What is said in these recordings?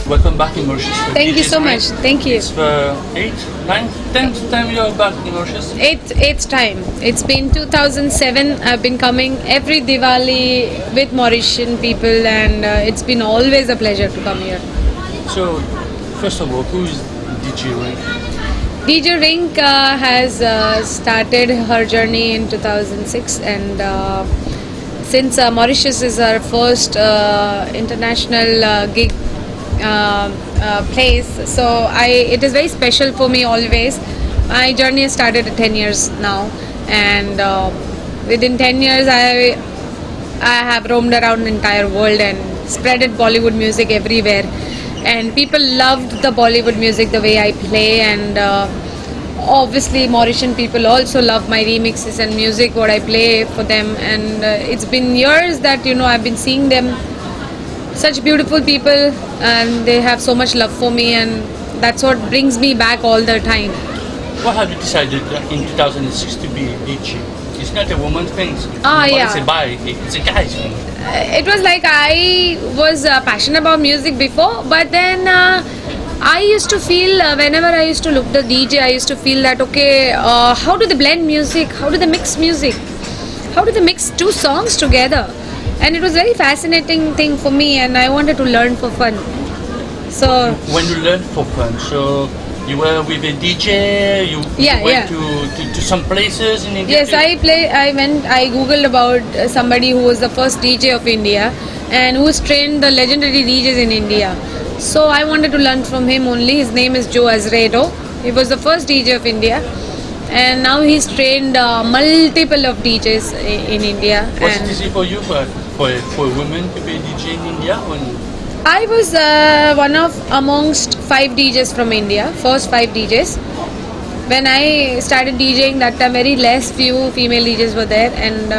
Welcome back in Mauritius. Thank you so much. Thank you. It's the 8th, 9th, 10th time you're back in Mauritius. Eighth time. It's been 2007. I've been coming every Diwali with Mauritian people, and it's been always a pleasure to come here. So, first of all, who's DJ Rink? DJ Rink has started her journey in 2006, and since Mauritius is our first international gig place, so it is very special for me always. My journey has started at 10 years now, and within 10 years I have roamed around the entire world and spreaded Bollywood music everywhere, and people loved the Bollywood music the way I play, and obviously Mauritian people also love my remixes and music what I play for them, and it's been years that I've been seeing them. Such beautiful people, and they have so much love for me, and that's what brings me back all the time. What have you decided in 2006 to be a DJ? It's not a woman thing. It's a guy's thing. It was like I was passionate about music before, but then I used to feel whenever I used to look the DJ, I used to feel that how do they blend music? How do they mix music? How do they mix two songs together? And it was a very fascinating thing for me, and I wanted to learn for fun. So when you learned for fun, so you were with a DJ, you went to some places in India? Yes, I googled about somebody who was the first DJ of India and who's trained the legendary DJs in India. So I wanted to learn from him only. His name is Joe Azredo. He was the first DJ of India, and now he's trained multiple of DJs in India. Was it easy for you for a woman to be a DJ in India? I was one of amongst 5 DJs from India, first 5 DJs. When I started DJing, that time very less few female DJs were there, and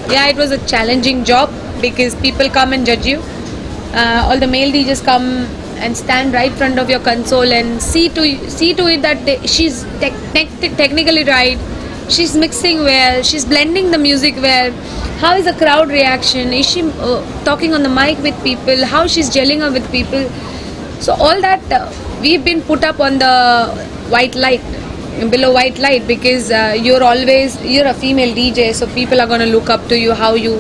it was a challenging job because people come and judge you. All the male DJs come and stand right in front of your console and see to it that she's technically right, she's mixing well, she's blending the music well. How is the crowd reaction? Is she talking on the mic with people? How she's gelling up with people? So all that we've been put up on the white light, below white light, because you're a female DJ, so people are going to look up to you how you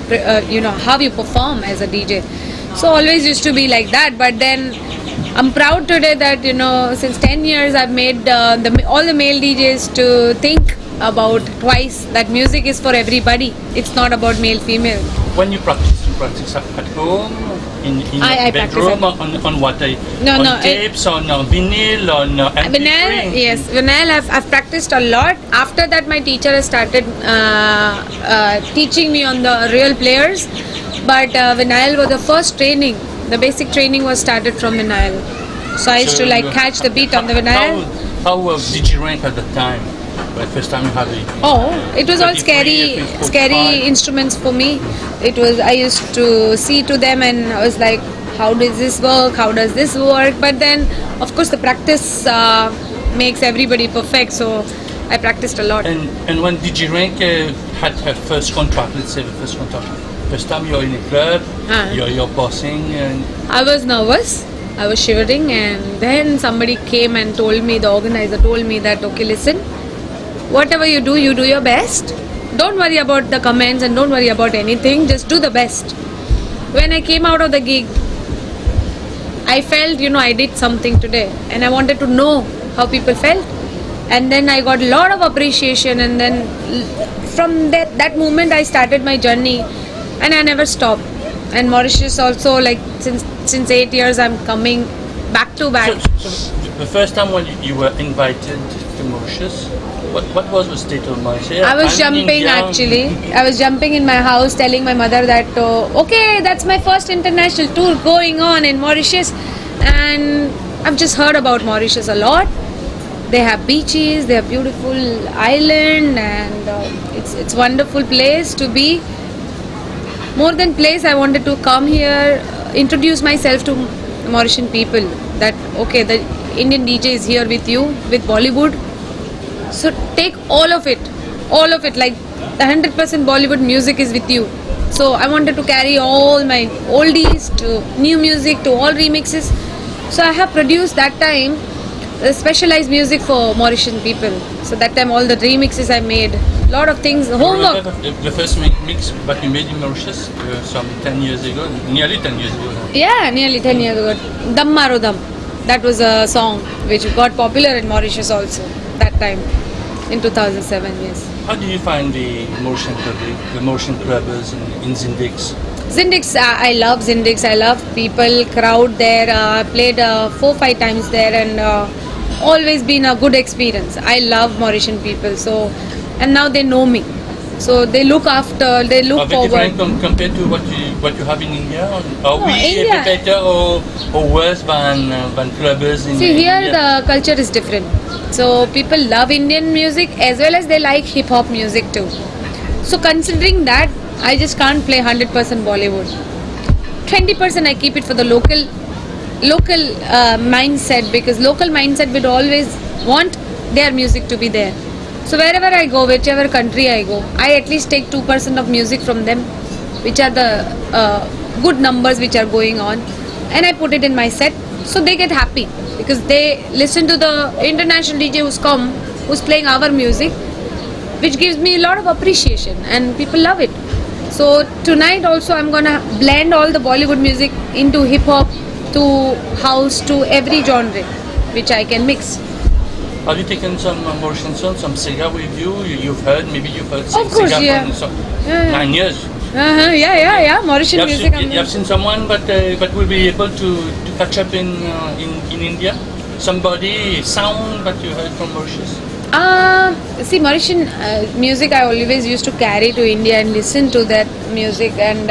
perform as a DJ. So always used to be like that, but then I'm proud today that since 10 years I've made all the male DJs to think about twice that music is for everybody. It's not about male female. When you practice at home, in I bedroom, on what? On tapes, on vinyl, on MP3? Vinyl, yes. Vinyl I've practiced a lot. After that my teacher has started teaching me on the real players. But vinyl was the first training. The basic training was started from vinyl. So I used to catch the beat on the vinyl. How was DJ Rink at the time? The first time you had it? It was all scary instruments for me. I used to see to them and I was like, how does this work? How does this work? But then, of course, the practice makes everybody perfect. So I practiced a lot. And when DJ Rink had her first contract, let's say the first contract, first time you're in a club, you're bossing, and I was nervous. I was shivering, and then somebody came and told me, the organizer told me that, okay, listen, whatever you do your best. Don't worry about the comments and don't worry about anything. Just do the best. When I came out of the gig, I felt, I did something today, and I wanted to know how people felt. And then I got a lot of appreciation, and then from that moment I started my journey, and I never stopped. And Mauritius also, since 8 years I'm coming back to back. So the first time when you were invited to Mauritius, what was the state of mind? I was jumping actually. I was jumping in my house, telling my mother that okay, that's my first international tour going on in Mauritius, and I've just heard about Mauritius a lot. They have beaches, they have beautiful island, and it's wonderful place to be. More than place, I wanted to come here, introduce myself to Mauritian people. That okay, the Indian DJ is here with you, with Bollywood. So take all of it, like the 100% Bollywood music is with you. So I wanted to carry all my oldies to new music to all remixes. So I have produced that time specialized music for Mauritian people. So that time all the remixes I made, lot of things, homework. The first mix that you made in Mauritius some 10 years ago, nearly 10 years ago now. Yeah, nearly 10 years ago. Dam Maro Dam. That was a song which got popular in Mauritius also that time in 2007. Yes. How do you find the Mauritian public, the Mauritian clubbers in Zindex? Zindex, I love Zindex. I love people, crowd there. I played 4-5 times there and always been a good experience. I love Mauritian people. So, and now they know me. So they look after, they look forward. Are they different compared to what you have in India? Are we India, better or worse than clubbers in See, India? here the culture is different. So people love Indian music as well as they like hip hop music too. So considering that, I just can't play 100% Bollywood. 20% I keep it for the local mindset, because local mindset would always want their music to be there. So wherever I go, whichever country I go, I at least take 2% of music from them, which are the good numbers which are going on, and I put it in my set, so they get happy because they listen to the international DJ who's playing our music, which gives me a lot of appreciation and people love it. So tonight also I'm gonna blend all the Bollywood music into hip hop, to house, to every genre which I can mix. Have you taken some Mauritian songs, some Sega with you? You've heard Of course, Sega yeah. for Yeah. 9 years. Yeah. Mauritian music. You have seen someone but will be able to catch up in India? Somebody sound that you heard from Mauritius? See, Mauritian music I always used to carry to India and listen to that music, and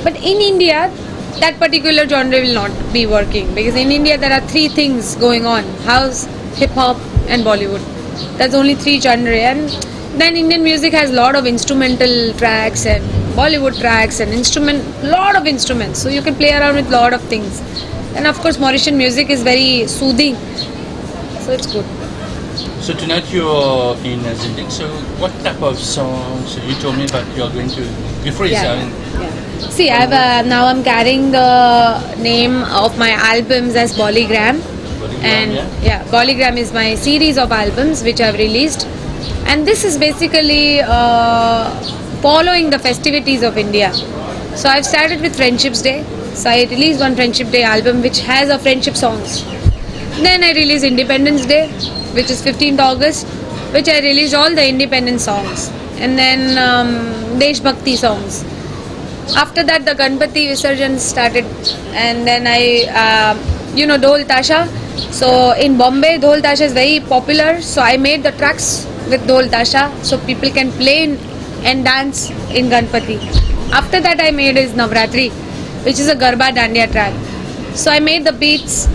but in India that particular genre will not be working, because in India there are 3 things going on: house, hip hop and Bollywood. That's only 3 genre, and then Indian music has a lot of instrumental tracks and Bollywood tracks and lot of instruments, so you can play around with lot of things. And of course Mauritian music is very soothing, so it's good. So tonight you're in Zindex, so what type of songs? You told me that you're going to rephrase. Yeah. See, now I'm carrying the name of my albums as Polygram. And Polygram is my series of albums which I've released, and this is basically following the festivities of India. So I've started with Friendship's Day, so I released one Friendship Day album which has a friendship songs. Then I released Independence Day, which is 15th August, which I released all the independent songs, and then Desh Bhakti songs. After that the Ganpati Visarjan started, and then I Dhol Tasha. So in Bombay Dhol Tasha is very popular, so I made the tracks with Dhol Tasha so people can play and dance in Ganpati. After that I made is Navratri, which is a Garba Dandiya track. So I made the beats,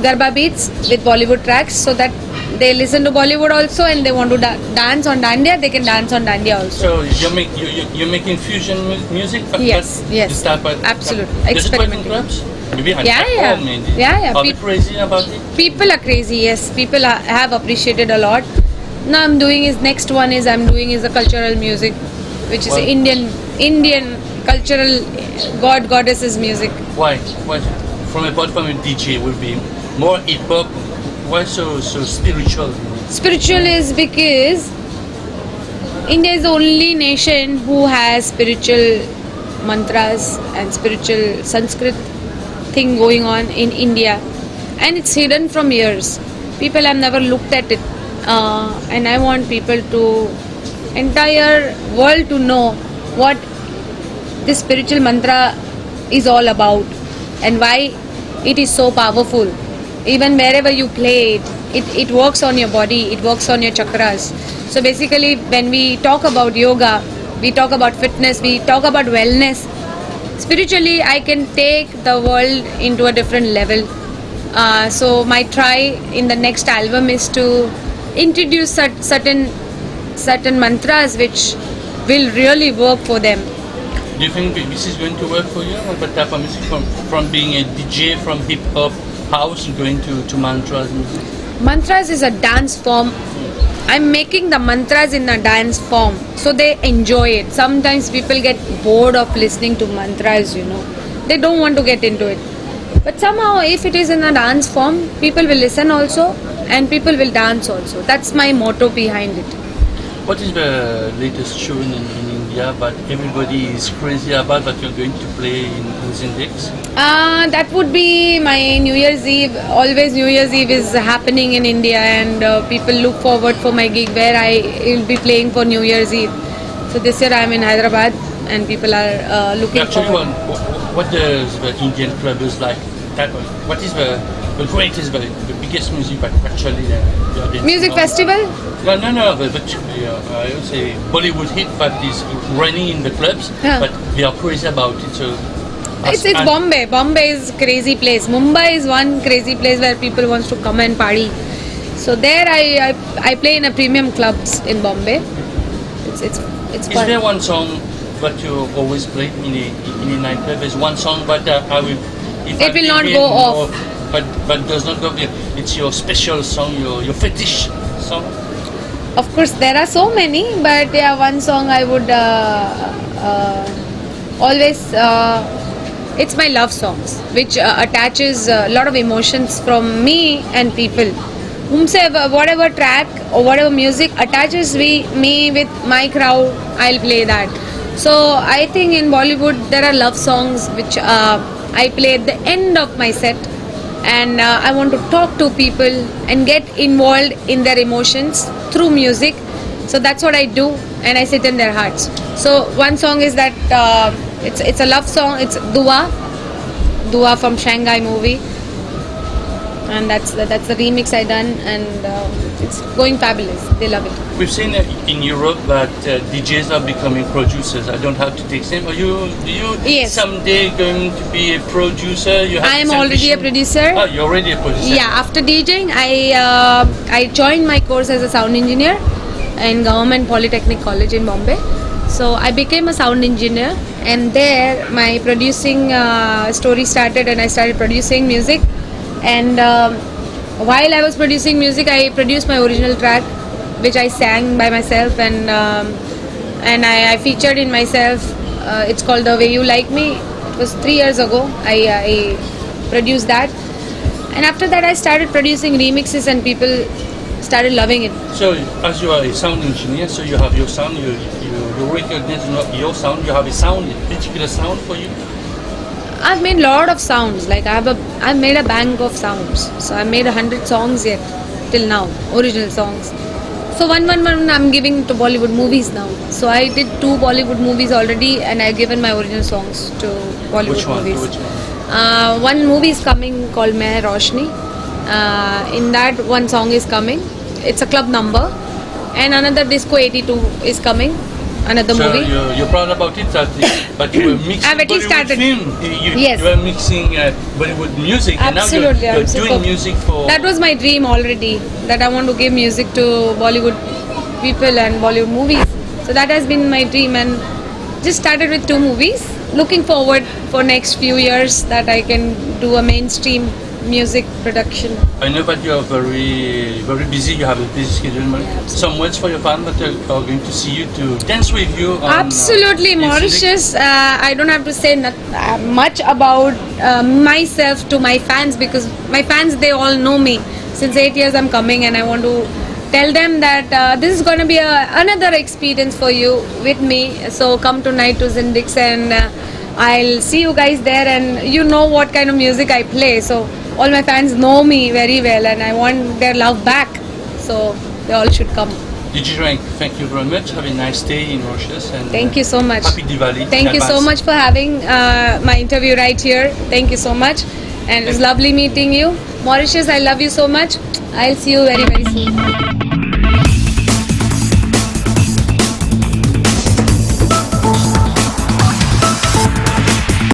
Garba beats with Bollywood tracks, so that they listen to Bollywood also, and they want to dance on Dandiya, they can dance on Dandiya also. So you're making fusion music? Yes. Absolutely. Experimenting. Clubs? Maybe Yeah. Are they crazy about it? People are crazy, yes. People have appreciated a lot. Now I'm doing is a cultural music, which is Indian cultural goddesses music. Why? From a DJ will be more hip hop. Why so spiritual? Spiritual is because India is the only nation who has spiritual mantras and spiritual Sanskrit thing going on in India, and it's hidden from years. People have never looked at it, and I want people to, entire world to know what this spiritual mantra is all about and why it is so powerful. Even wherever you play it works on your body, it works on your chakras. So basically when we talk about yoga, we talk about fitness, we talk about wellness. Spiritually I can take the world into a different level. So my try in the next album is to introduce certain mantras which will really work for them. Do you think this is going to work for you? What type of music, from being a DJ, from hip hop, house, going to mantras music? Mantras is a dance form. I'm making the mantras in a dance form so they enjoy it. Sometimes people get bored of listening to mantras, They don't want to get into it. But somehow, if it is in a dance form, people will listen also, and people will dance also. That's my motto behind it. What is the latest tune in India but everybody is crazy about that you're going to play in Zindex? That would be my New Year's Eve. Always New Year's Eve is happening in India, and people look forward for my gig where I will be playing for New Year's Eve. So this year I'm in Hyderabad, and people are looking Actually, forward. what does the Indian club is like? What is the greatest, the biggest music that actually you're dancing Music on? festival? No, I would say Bollywood hit that is running in the clubs, Yeah. but they are crazy about it. So It's Bombay. Bombay is crazy place. Mumbai is one crazy place where people wants to come and party. So there I play in a premium clubs in Bombay. It's Is fun. there one song that you always play in a nightclub? There's one song, but I will. If It I will not begin go more- off. But does not go. It's your special song, your fetish song. Of course, there are so many, but yeah, one song I would always. It's my love songs, which attaches a lot of emotions from me and people. Whomsoever, whatever track or whatever music attaches me with my crowd, I'll play that. So I think in Bollywood there are love songs which I play at the end of my set, and I want to talk to people and get involved in their emotions through music. So that's what I do, and I sit in their hearts. So one song is that it's a love song. It's Dua from Shanghai movie, and that's the remix I done, and it's going fabulous. They love it. We've seen in Europe that DJs are becoming producers. I don't have to take them. Do you Yes. someday going to be a producer? You have I am this already a ambition? producer. Oh, you're already a producer. Yeah, after DJing, I joined my course as a sound engineer in Government Polytechnic College in Bombay. So I became a sound engineer, and there my producing story started, and I started producing music. And while I was producing music, I produced my original track, which I sang by myself, and I featured in myself. It's called The Way You Like Me. It was 3 years ago. I produced that, and after that I started producing remixes, and people started loving it. So, as you are a sound engineer, so you have your sound, you recognize your sound, you have a sound, a particular sound for you? I've made a lot of sounds. Like I've made a bank of sounds. So I made 100 songs yet till now, original songs. So one I'm giving to Bollywood movies now. So I did 2 Bollywood movies already, and I've given my original songs to Bollywood movies. Which one? One movie is coming called Meh Roshni. In that, one song is coming. It's a club number, and another Disco 82 is coming. Another So movie. you're proud about it, but you were mixing I've already Bollywood started. film. Yes. You were mixing Bollywood music, Absolutely, and now you're I'm doing super- music for. That was my dream already, that I want to give music to Bollywood people and Bollywood movies. So that has been my dream, and just started with 2 movies. Looking forward for next few years that I can do a mainstream music production. I know that you are very, very busy. You have a busy schedule. Some words for your fans that are going to see you to dance with you. On, Absolutely, in Mauritius. I don't have to say much about myself to my fans, because my fans, they all know me. Since 8 years I'm coming, and I want to tell them that this is going to be another experience for you with me. So come tonight to Zindex, and I'll see you guys there, and you know what kind of music I play. So all my fans know me very well, and I want their love back. So they all should come. DJ Rink, thank you very much. Have a nice day in Mauritius. And Thank you so much. Happy Diwali. Thank you so much for having my interview right here. Thank you so much. And it was lovely meeting you. Mauritius, I love you so much. I'll see you very, very soon.